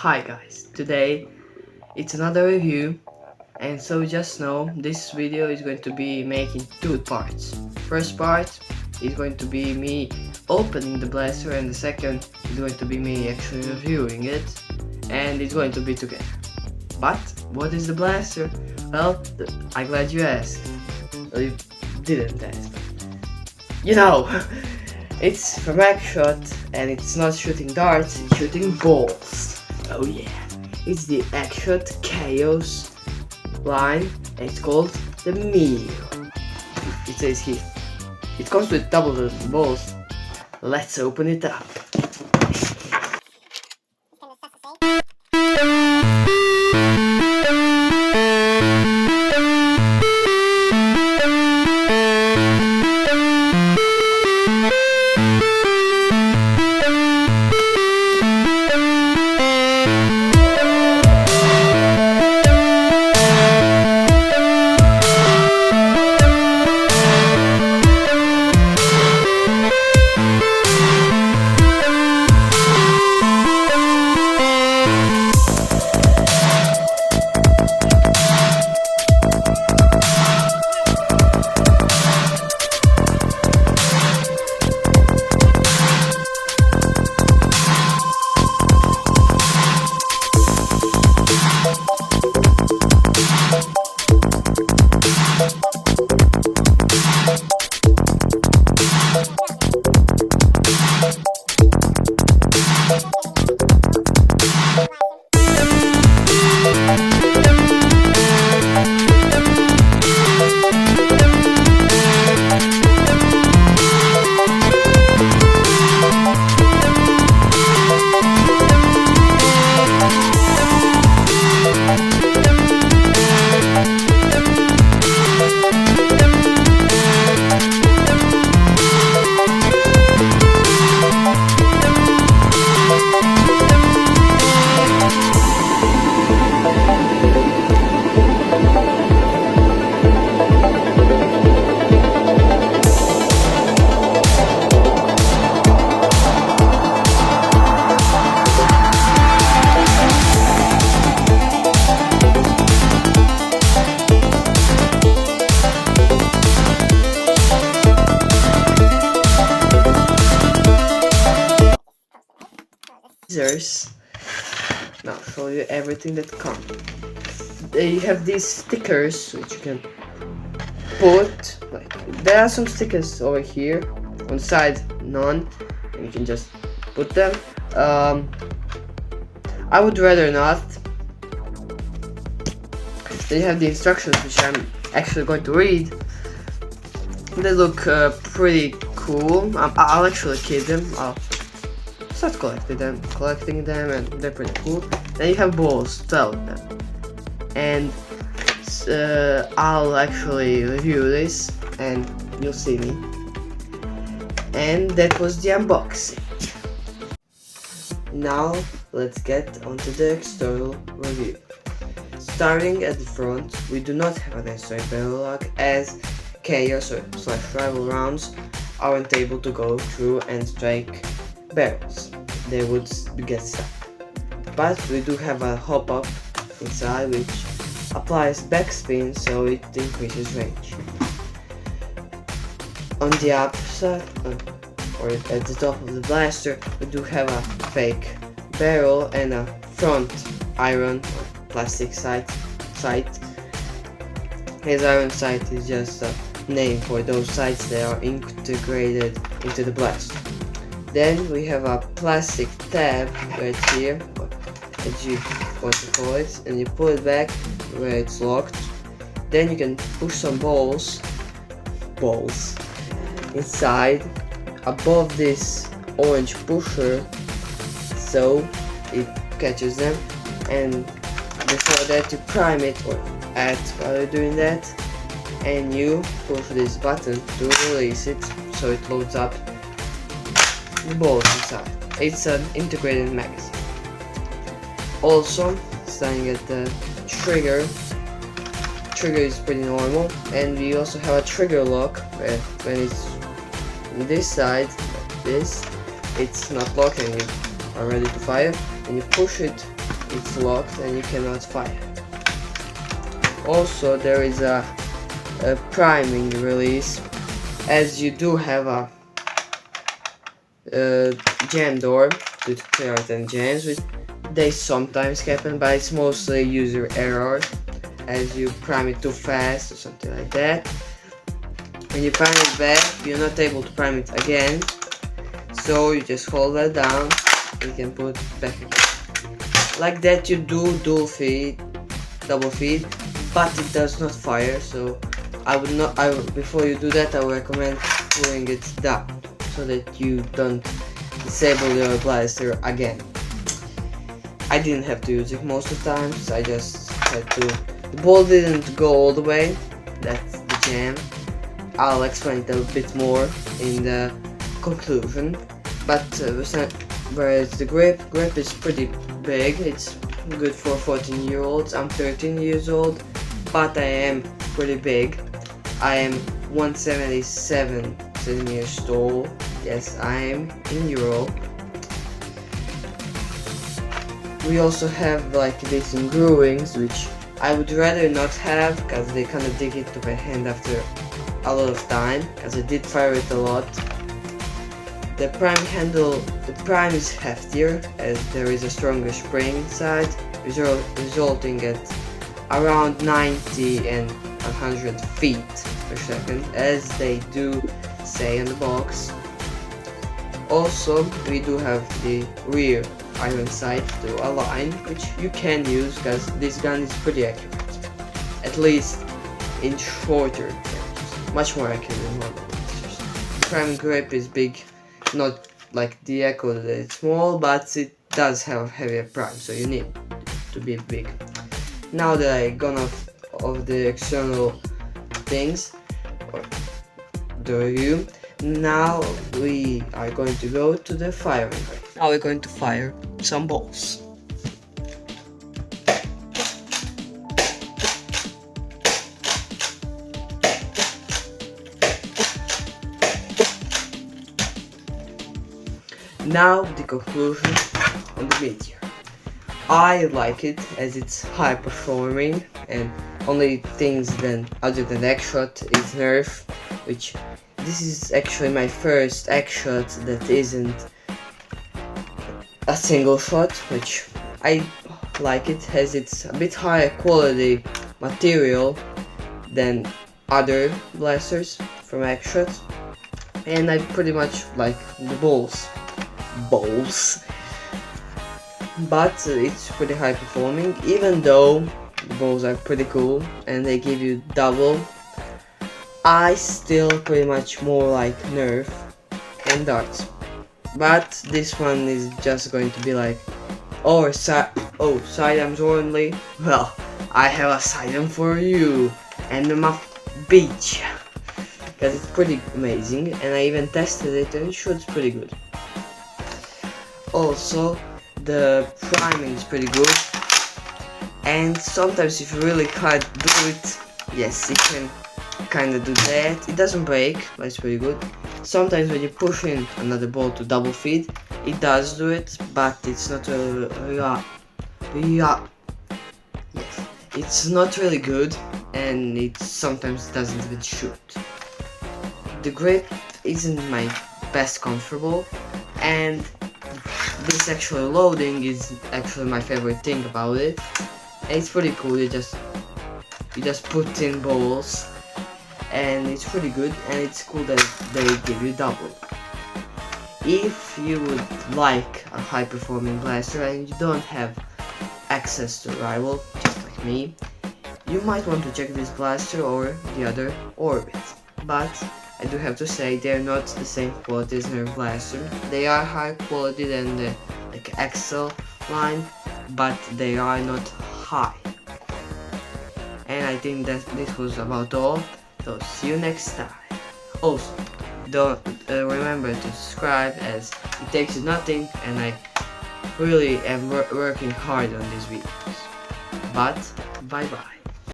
Hi guys, today it's another review, and so just know this video is going to be making two parts. First part is going to be me opening the blaster, and the second is going to be me actually reviewing it, and it's going to be together. But what is the blaster? Well, I'm glad you asked. Well, you didn't ask. You know, it's from xshot, and it's not shooting darts, it's shooting balls. Oh yeah, it's the xshot Chaos line, and it's called the Meteor. It says here. It comes with double the balls. Let's open it up. Now I'll show you everything that comes. They have these stickers which you can put, like, there are some stickers over here, on the side none, and you can just put them. I would rather not. Then you have the instructions, which I'm actually going to read. They look pretty cool. I'll actually keep them. I'll start collecting them, and they're pretty cool. Then you have balls, 12 of them, and I'll actually review this, and you'll see me. And that was the unboxing. Now let's get onto the external review. Starting at the front, we do not have a necessary barrel lock, as chaos or / rival rounds aren't able to go through and strike barrels. They would get stuck. But we do have a hop up inside which applies backspin, so it increases range. On the upside, or at the top of the blaster, we do have a fake barrel and a front iron or plastic sight. His iron sight is just a name for those sights that are integrated into the blaster. Then we have a plastic tab right here, as you want to call it, and you pull it back where it's locked. Then you can push some balls inside above this orange pusher, so it catches them. And before that, you prime it or add while you're doing that, and you push this button to release it, so it loads up the balls inside. It's an integrated magazine. Also, starting at the trigger is pretty normal, and we also have a trigger lock where when it's on this side, like this, it's not locking. You are ready to fire. When you push it, it's locked and you cannot fire. Also, there is a priming release, as you do have a jam door to clear out any jams, which they sometimes happen, but it's mostly user error, as you prime it too fast or something like that. When you prime it back, you're not able to prime it again, so you just hold that down and you can put it back again. Like that you do double feed, but it does not fire, so before you do that, I would recommend pulling it down so that you don't disable your blaster again. I didn't have to use it most of the times, I just had to. The ball didn't go all the way, that's the jam. I'll explain it a bit more in the conclusion. But whereas the grip is pretty big, it's good for 14-year-olds. I'm 13 years old, but I am pretty big. I am 177 centimeters tall. Yes, I am in Euro. We also have like these engravings, which I would rather not have because they kind of dig into my hand after a lot of time, because I did fire it a lot. The prime is heftier, as there is a stronger spring inside, resulting at around 90 and 100 feet per second, as they do say on the box. Also, we do have the rear iron sight to align, which you can use because this gun is pretty accurate, at least in shorter ranges, much more accurate than normal blasters. The prime grip is big, not like the Echo that it's small, but it does have a heavier prime, so you need to be big. Now that I gone off of the external things, or the review, now we are going to go to the firing range. Now we're going to fire some balls. Now the conclusion on the Meteor. I like it as it's high performing, and only things other than xshot is Nerf, which this is actually my first xshot that isn't a single shot, which I like it as it's a bit higher quality material than other blasters from xshot, and I pretty much like the balls, but it's pretty high performing, even though the balls are pretty cool and they give you double. I still pretty much more like Nerf and darts, but this one is just going to be like, sidearms only. Well, I have a sidearm for you and my beach, because it's pretty amazing, and I even tested it and it shoots pretty good. Also, the priming is pretty good, and sometimes if you really can't do it, yes, you can kind of do that. It doesn't break, but it's pretty good. Sometimes when you push in another ball to double feed, it does do it, but it's not it's not really good, and it sometimes doesn't even shoot. The grip isn't my best comfortable, and this actual loading is actually my favorite thing about it. And it's pretty cool. You just put in balls, and it's pretty good, and it's cool that they give you double. If you would like a high performing blaster and you don't have access to a rival, just like me, you might want to check this blaster or the other Orbit. But I do have to say, they're not the same quality as Nerf blaster. They are higher quality than the XL line, but they are not high. And I think that this was about all. So see you next time. Also, don't remember to subscribe, as it takes you nothing, and I really am working hard on these videos. But bye bye.